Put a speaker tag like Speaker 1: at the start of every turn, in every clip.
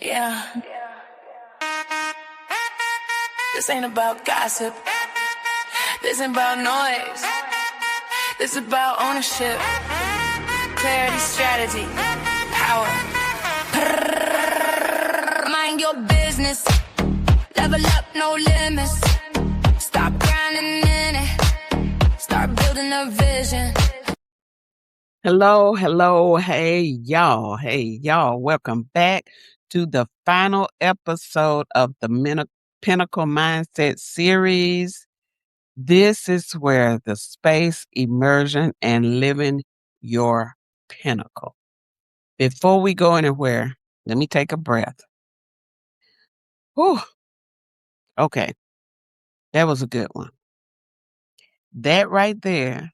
Speaker 1: Yeah. This ain't about gossip. This ain't about noise. This is about ownership, clarity, strategy, power. Mind your business. Level up, no limits. Stop grinding in it. Start building a vision.
Speaker 2: Hello. Hey, y'all. Welcome back to the final episode of the Pinnacle Mindset Series. This is where the Space Immersion and living your pinnacle. Before we go anywhere, let me take a breath. Whew. Okay. That was a good one. That right there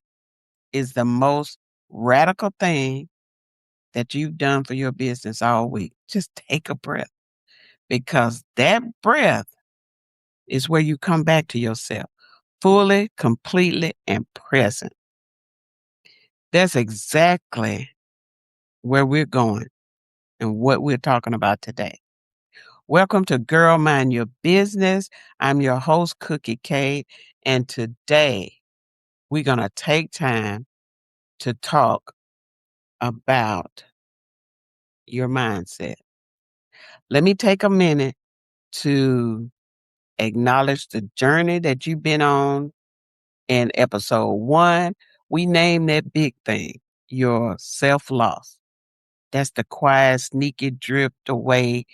Speaker 2: is the most radical thing that you've done for your business all week. Just take a breath, because that breath is where you come back to yourself fully, completely, and present. That's exactly where we're going and what we're talking about today. Welcome to Girl Mind Your Business. I'm your host, Cade, and today we're going to take time to talk about your mindset. Let me take a minute to acknowledge the journey that you've been on. In episode 1, we named that big thing, your self-loss. That's the quiet, sneaky drift away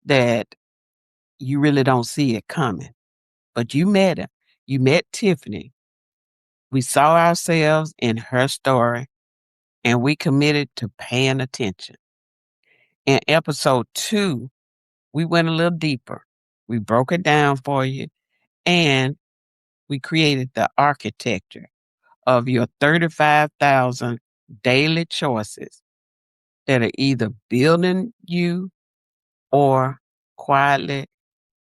Speaker 2: that you really don't see it coming. But you met her. You met Tiffany. We saw ourselves in her story, and we committed to paying attention. In episode 2, we went a little deeper. We broke it down for you, and we created the architecture of your 35,000 daily choices that are either building you or quietly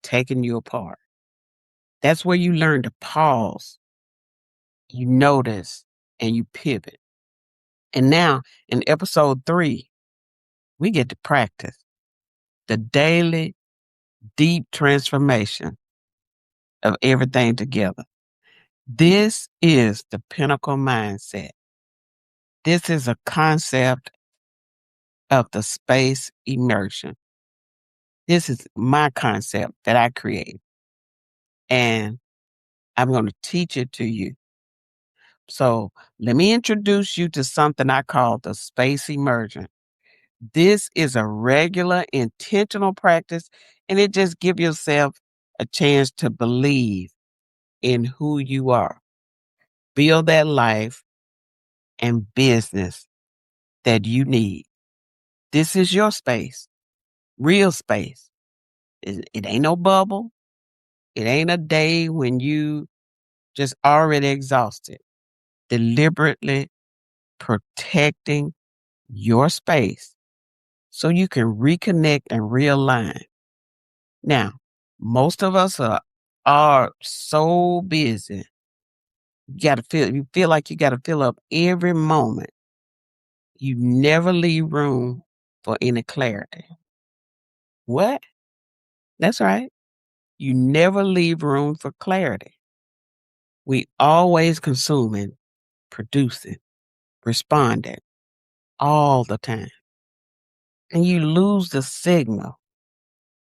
Speaker 2: taking you apart. That's where you learn to pause, you notice, and you pivot. And now in episode 3, we get to practice the daily, deep transformation of everything together. This is the Pinnacle Mindset. This is a concept of the Space Immersion. This is my concept that I created, and I'm going to teach it to you. So let me introduce you to something I call the Space Immersion. This is a regular, intentional practice, and it just gives yourself a chance to believe in who you are. Build that life and business that you need. This is your space, real space. It ain't no bubble. It ain't a day when you just already exhausted. Deliberately protecting your space so you can reconnect and realign. Now, most of us are so busy. You feel like you got to fill up every moment. You never leave room for any clarity. What? That's right. You never leave room for clarity. We always consuming, producing, responding all the time. And you lose the signal.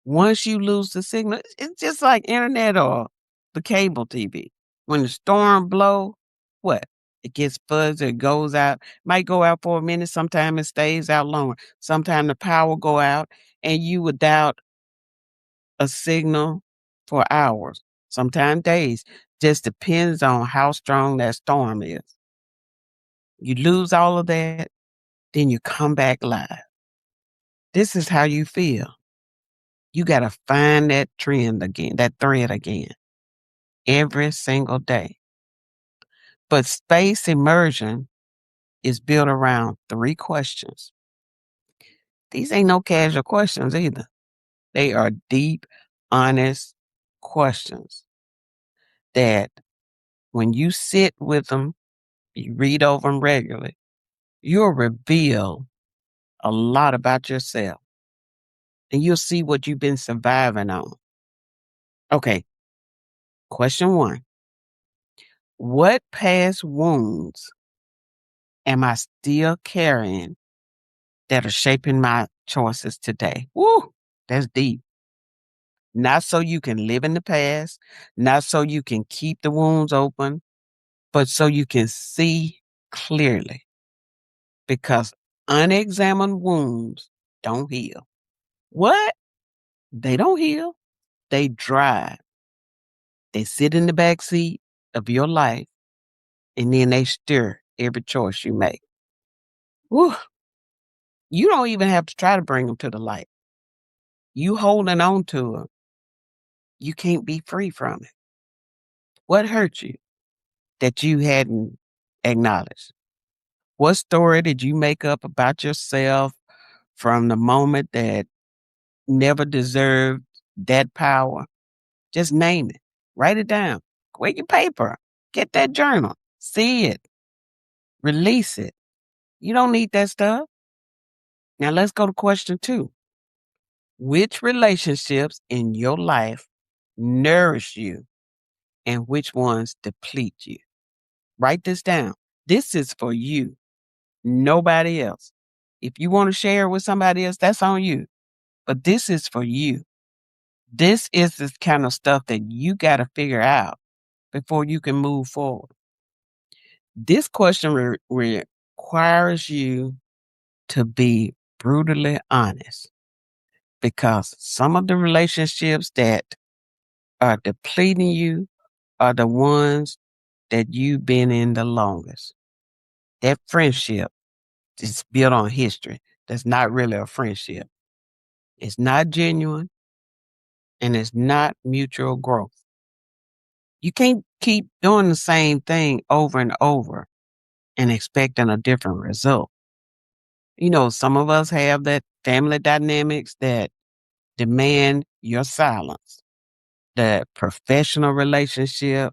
Speaker 2: Once you lose the signal, it's just like internet or the cable TV. When the storm blow, what? It gets fuzzy, it goes out. Might go out for a minute, sometimes it stays out longer. Sometimes the power go out and you without a signal for hours, sometimes days. Just depends on how strong that storm is. You lose all of that, then you come back live. This is how you feel. You got to find that trend again, that thread again, every single day. But space immersion is built around 3 questions. These ain't no casual questions either. They are deep, honest questions that when you sit with them, you read over them regularly, you'll reveal a lot about yourself. and you'll see what you've been surviving on. Okay, question 1. What past wounds am I still carrying that are shaping my choices today? Woo, that's deep. Not so you can live in the past, not so you can keep the wounds open, but so you can see clearly. Because unexamined wounds don't heal. What? They don't heal. They drive. They sit in the back seat of your life, and then they steer every choice you make. Woo. You don't even have to try to bring them to the light. You holding on to them, you can't be free from it. What hurt you that you hadn't acknowledged? What story did you make up about yourself from the moment that never deserved that power? Just name it. Write it down. Get your paper. Get that journal. See it. Release it. You don't need that stuff. Now let's go to question 2. Which relationships in your life nourish you and which ones deplete you? Write this down. This is for you, nobody else. If you want to share it with somebody else, that's on you. But this is for you. This is the kind of stuff that you got to figure out before you can move forward. This question requires you to be brutally honest, because some of the relationships that are depleting you are the ones that you've been in the longest. That friendship is built on history. That's not really a friendship. It's not genuine, and it's not mutual growth. You can't keep doing the same thing over and over and expecting a different result. You know, some of us have that family dynamics that demand your silence, that professional relationship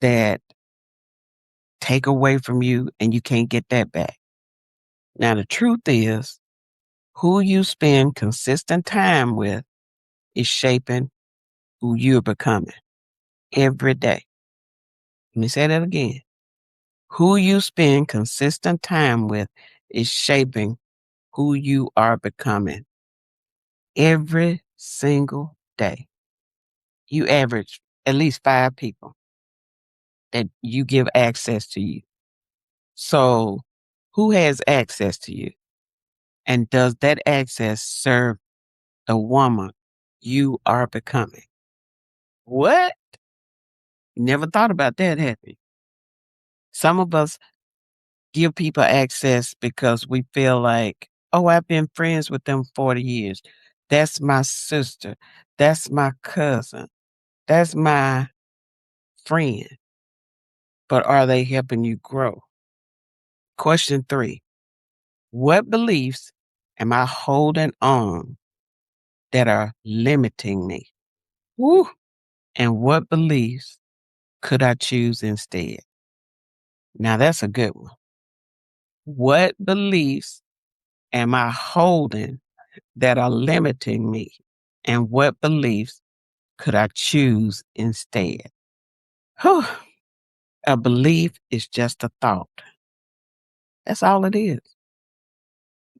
Speaker 2: that take away from you and you can't get that back. Now, the truth is, who you spend consistent time with is shaping who you're becoming every day. Let me say that again. Who you spend consistent time with is shaping who you are becoming every single day. You average at least 5 people that you give access to you. So who has access to you? And does that access serve the woman you are becoming? What? Never thought about that, have you? Some of us give people access because we feel like, oh, I've been friends with them 40 years. That's my sister. That's my cousin. That's my friend. But are they helping you grow? Question 3. What beliefs am I holding on that are limiting me? Woo. And what beliefs could I choose instead? Now that's a good one. What beliefs am I holding that are limiting me? And what beliefs could I choose instead? Whew. A belief is just a thought. That's all it is.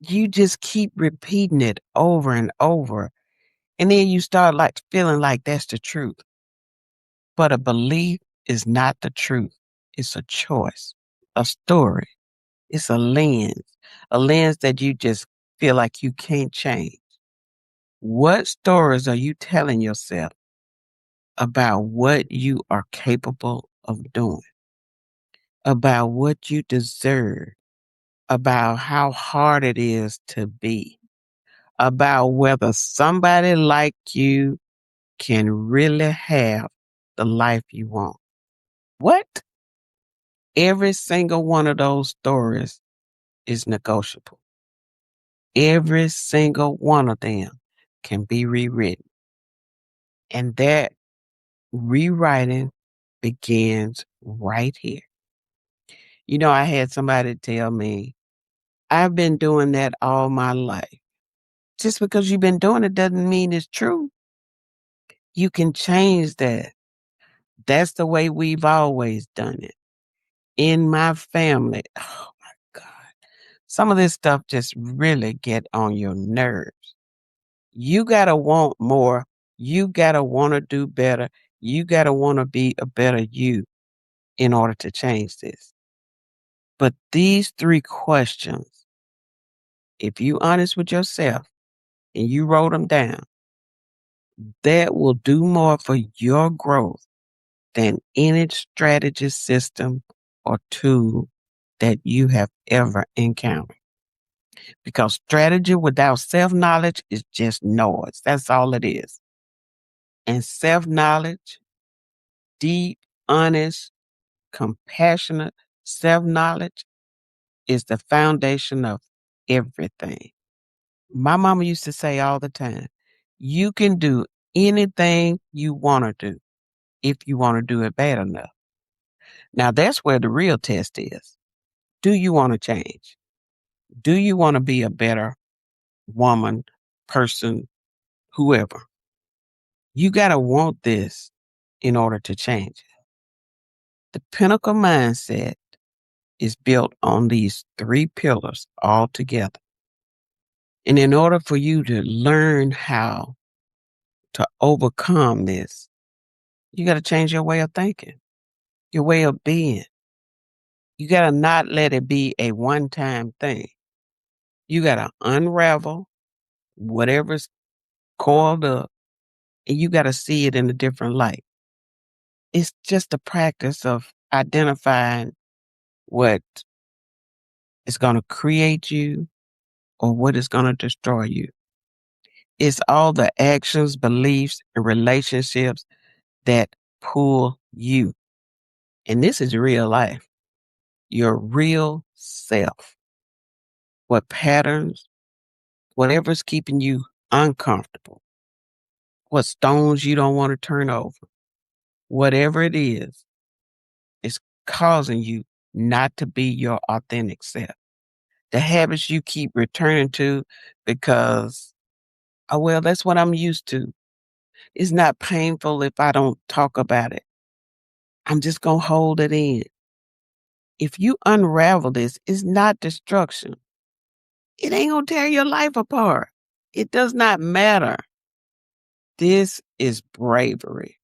Speaker 2: You just keep repeating it over and over. And then you start like feeling like that's the truth. But a belief is not the truth. It's a choice, a story. It's a lens that you just feel like you can't change. What stories are you telling yourself about what you are capable of doing, about what you deserve, about how hard it is to be, about whether somebody like you can really have the life you want? What? Every single one of those stories is negotiable. Every single one of them can be rewritten. And that rewriting begins right here. You know, I had somebody tell me, I've been doing that all my life. just because you've been doing it doesn't mean it's true. You can change that. That's the way we've always done it. In my family, oh my God, some of this stuff just really get on your nerves. You got to want more. You got to want to do better. You got to want to be a better you in order to change this. But these 3 questions, if you honest with yourself and you wrote them down, that will do more for your growth than any strategy, system, or tool that you have ever encountered. Because strategy without self-knowledge is just noise. That's all it is. And self-knowledge, deep, honest, compassionate self-knowledge is the foundation of everything. My mama used to say all the time, you can do anything you want to do if you want to do it bad enough. Now that's where the real test is. Do you want to change? Do you want to be a better woman, person, whoever? You got to want this in order to change it. The Pinnacle Mindset is built on these 3 pillars all together. And in order for you to learn how to overcome this, you got to change your way of thinking, your way of being. You got to not let it be a one-time thing. You got to unravel whatever's coiled up, and you got to see it in a different light. It's just a practice of identifying what is going to create you or what is going to destroy you. It's all the actions, beliefs, and relationships that pull you. And this is real life, your real self. What patterns, whatever's keeping you uncomfortable, what stones you don't want to turn over, whatever it is causing you not to be your authentic self. The habits you keep returning to because, oh, well, that's what I'm used to. It's not painful if I don't talk about it. I'm just going to hold it in. If you unravel this, it's not destruction. It ain't going to tear your life apart. It does not matter. This is bravery.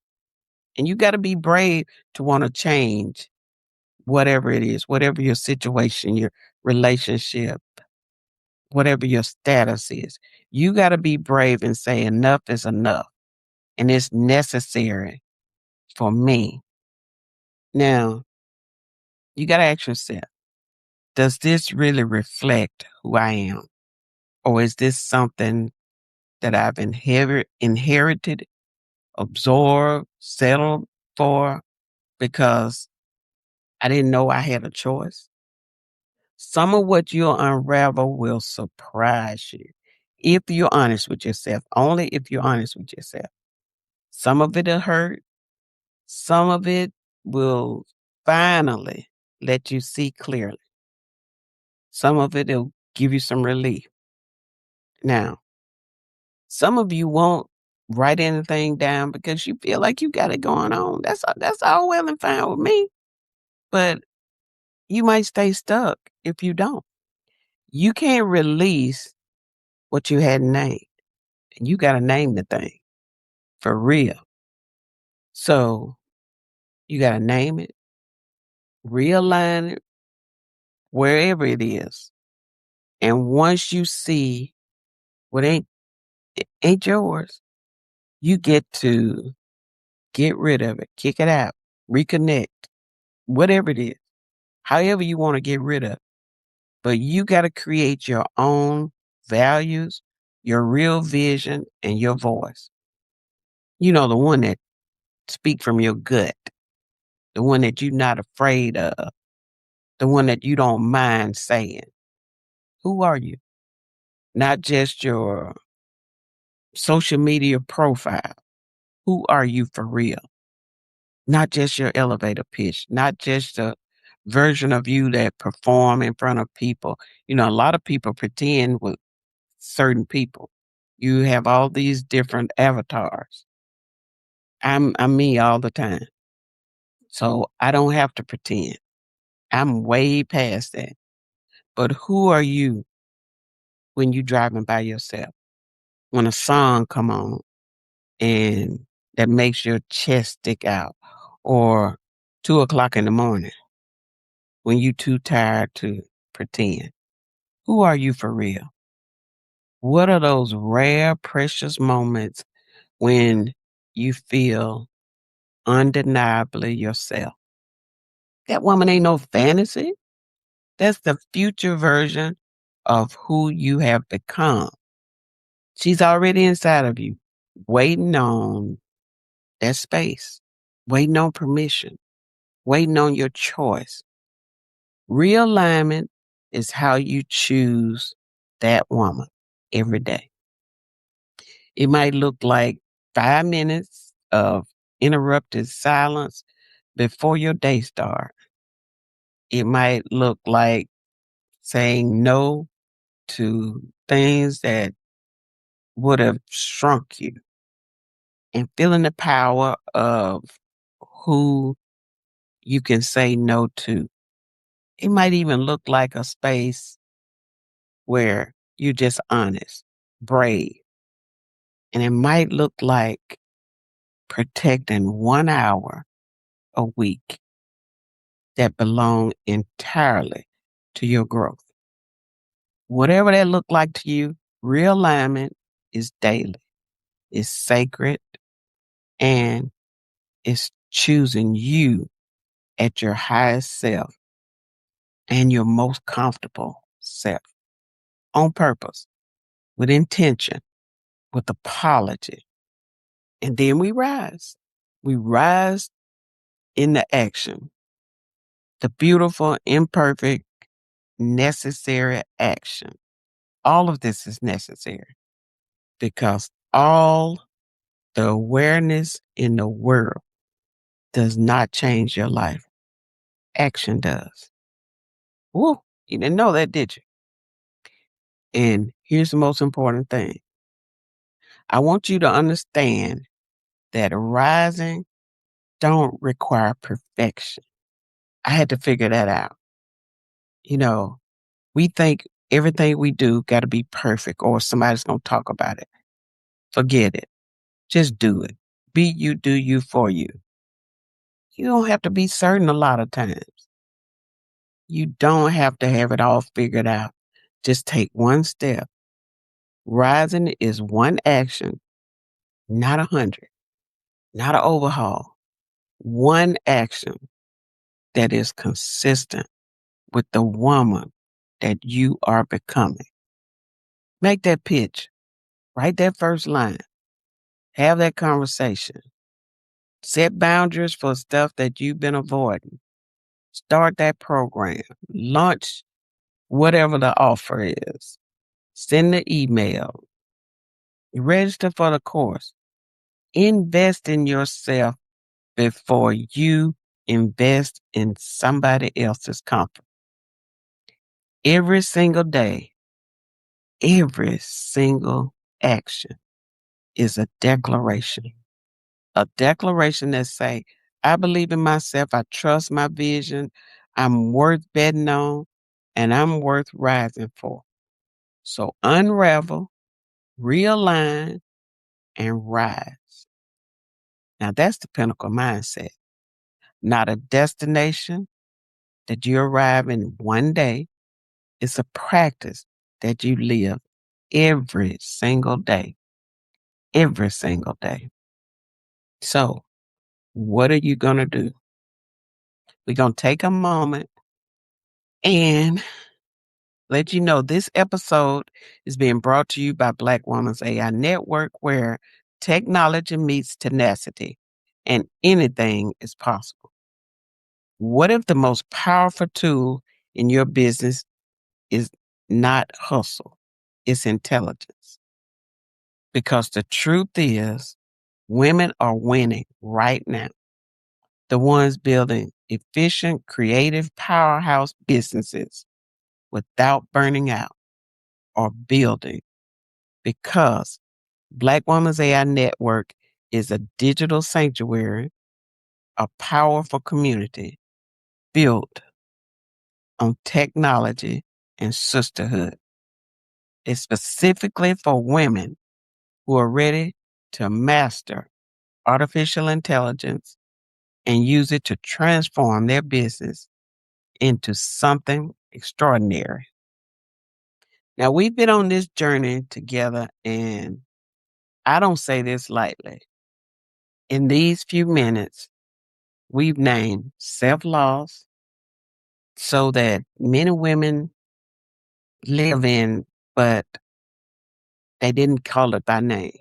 Speaker 2: And you got to be brave to want to change whatever it is, whatever your situation, your relationship, whatever your status is. You got to be brave and say enough is enough. And it's necessary for me. Now, you got to ask yourself, does this really reflect who I am? Or is this something that I've inherited, absorbed, settled for because I didn't know I had a choice? Some of what you'll unravel will surprise you if you're honest with yourself, only if you're honest with yourself. Some of it'll hurt. Some of it will finally let you see clearly. Some of it will give you some relief. Now, some of you won't write anything down because you feel like you got it going on. That's all well and fine with me. But you might stay stuck if you don't. You can't release what you hadn't named. And you got to name the thing for real. So you got to name it, realign it, wherever it is. And once you see what ain't yours, you get to get rid of it, kick it out, reconnect, whatever it is, however you want to get rid of it. But you got to create your own values, your real vision, and your voice. You know, the one that speak from your gut, the one that you're not afraid of, the one that you don't mind saying. Who are you? Not just your social media profile. Who are you for real? Not just your elevator pitch, not just the version of you that perform in front of people. You know, a lot of people pretend with certain people. You have all these different avatars. I'm me all the time. So I don't have to pretend. I'm way past that. But who are you when you driving by yourself? When a song come on and that makes your chest stick out, or 2 o'clock in the morning when you too tired to pretend. Who are you for real? What are those rare, precious moments when you feel undeniably yourself? That woman ain't no fantasy. That's the future version of who you have become. She's already inside of you, waiting on that space, waiting on permission, waiting on your choice. Realignment is how you choose that woman every day. It might look like 5 minutes of interrupted silence before your day starts. It might look like saying no to things that would have shrunk you and feeling the power of who you can say no to. It might even look like a space where you're just honest, brave, and it might look like protecting 1 hour a week that belong entirely to your growth. Whatever that look like to you, realignment is daily, it's sacred, and it's choosing you at your highest self and your most comfortable self on purpose, with intention, with apology. And then we rise. We rise in the action, the beautiful, imperfect, necessary action. All of this is necessary because all the awareness in the world does not change your life. Action does. Woo, you didn't know that, did you? And here's the most important thing. I want you to understand that rising don't require perfection. I had to figure that out. You know, we think everything we do got to be perfect or somebody's going to talk about it. Forget it. Just do it. Be you, do you for you. You don't have to be certain a lot of times. You don't have to have it all figured out. Just take one step. Rising is one action, not 100, not an overhaul. One action that is consistent with the woman that you are becoming. Make that pitch. Write that first line. Have that conversation. Set boundaries for stuff that you've been avoiding. Start that program. Launch whatever the offer is. Send the email. Register for the course. Invest in yourself before you invest in somebody else's comfort. Every single day, every single action is a declaration. A declaration that say, I believe in myself, I trust my vision, I'm worth betting on, and I'm worth rising for. So unravel, realign, and rise. Now that's the pinnacle mindset, not a destination that you arrive in one day. It's a practice that you live every single day, every single day. So what are you going to do? We're going to take a moment and let you know this episode is being brought to you by Black Woman's AI Network, where technology meets tenacity and anything is possible. What if the most powerful tool in your business is not hustle, it's intelligence? Because the truth is, women are winning right now. The ones building efficient, creative powerhouse businesses without burning out or building because Black Woman's AI Network is a digital sanctuary, a powerful community built on technology and sisterhood. It's specifically for women who are ready to master artificial intelligence and use it to transform their business into something extraordinary. Now, we've been on this journey together, and I don't say this lightly. In these few minutes, we've named self-loss so that many women live in, but they didn't call it by name.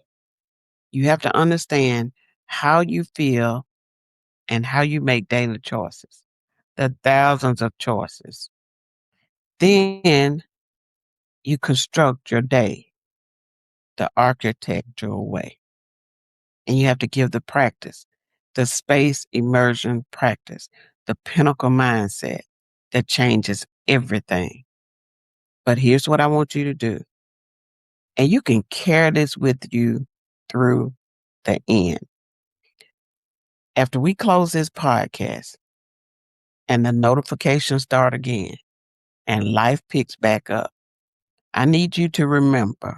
Speaker 2: You have to understand how you feel and how you make daily choices, the thousands of choices. Then you construct your day the architectural way. And you have to give the practice, the space immersion practice, the pinnacle mindset that changes everything. But here's what I want you to do. And you can carry this with you through the end. After we close this podcast and the notifications start again and life picks back up, I need you to remember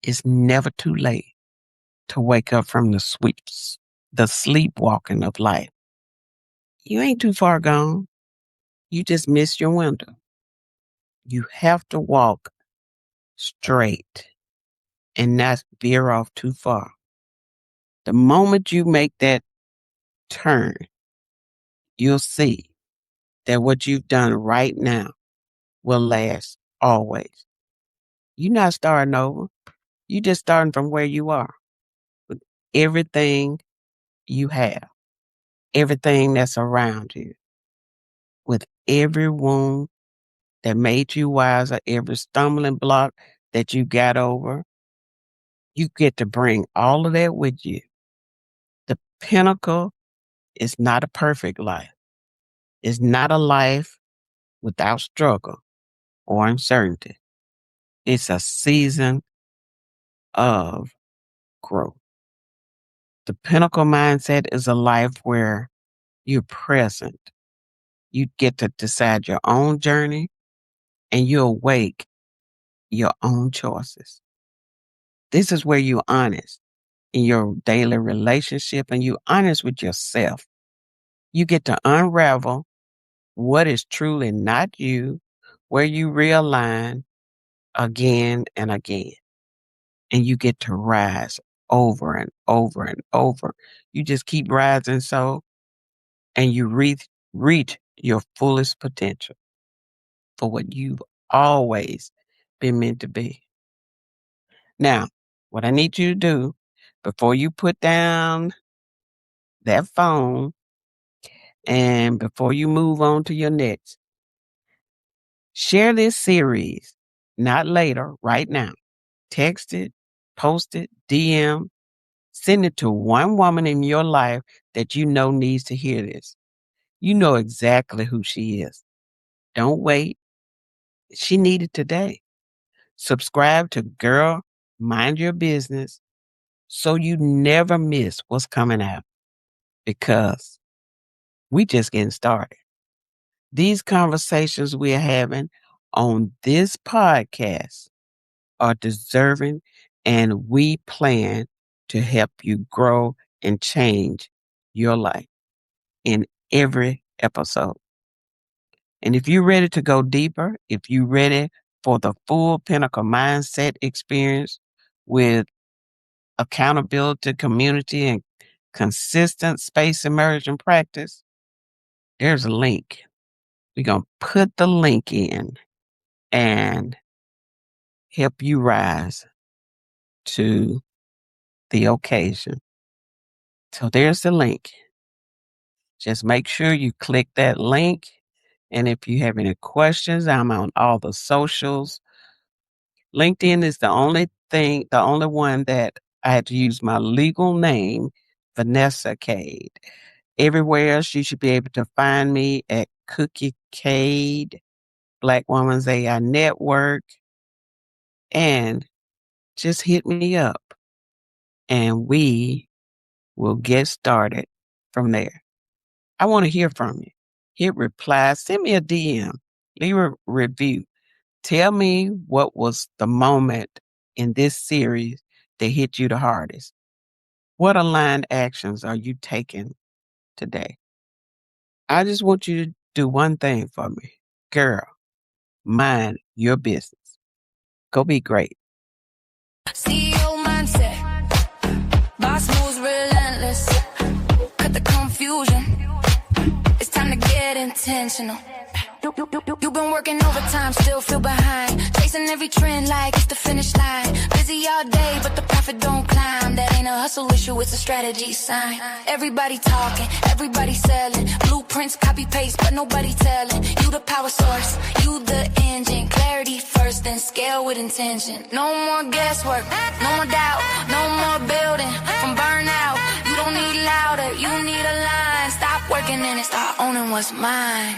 Speaker 2: it's never too late to wake up from the sleepwalking of life. You ain't too far gone. You just missed your window. You have to walk straight and not veer off too far. The moment you make that turn, you'll see that what you've done right now will last always. You're not starting over. You're just starting from where you are with everything you have, everything that's around you, with every wound that made you wiser, every stumbling block that you got over. You get to bring all of that with you. The pinnacle is not a perfect life. It's not a life without struggle or uncertainty. It's a season of growth. The pinnacle mindset is a life where you're present. You get to decide your own journey and you awake your own choices. This is where you're honest in your daily relationship and you're honest with yourself. You get to unravel what is truly not you, where you realign again and again. And you get to rise over and over and over. You just keep rising and you reach your fullest potential for what you've always been meant to be. Now, what I need you to do before you put down that phone and before you move on to your next, share this series, not later, right now. Text it, post it, DM, send it to one woman in your life that you know needs to hear this. You know exactly who she is. Don't wait. She needed today. Subscribe to Girl, Mind Your Business so you never miss what's coming out because we just getting started. These conversations we're having on this podcast are deserving and we plan to help you grow and change your life in every episode. And if you're ready to go deeper, if you're ready for the full Pinnacle Mindset experience with accountability, community, and consistent space immersion practice, there's a link. We're going to put the link in and help you rise to the occasion. So there's the link. Just make sure you click that link. And if you have any questions, I'm on all the socials. LinkedIn is the only one that I had to use my legal name, Vanessa Cade. Everywhere else, you should be able to find me at Cookie Cade, Black Woman's AI Network, and just hit me up. and we will get started from there. I want to hear from you. Hit reply, send me a DM, leave a review. Tell me what was the moment in this series that hit you the hardest. What aligned actions are you taking today? I just want you to do one thing for me. Girl, mind your business. Go be great.
Speaker 1: CEO mindset. Boss moves relentless. Cut the confusion. It's time to get intentional. You've been working overtime, still feel behind. Chasing every trend like it's the finish line. Busy all day, but the profit don't climb. That ain't a hustle issue, it's a strategy sign. Everybody talking, everybody selling. Blueprints, copy paste, but nobody telling. You the power source, you the engine. Clarity first, then scale with intention. No more guesswork, no more doubt, no more building from burnout. You don't need louder, you need a line. Stop working in it, start owning what's mine.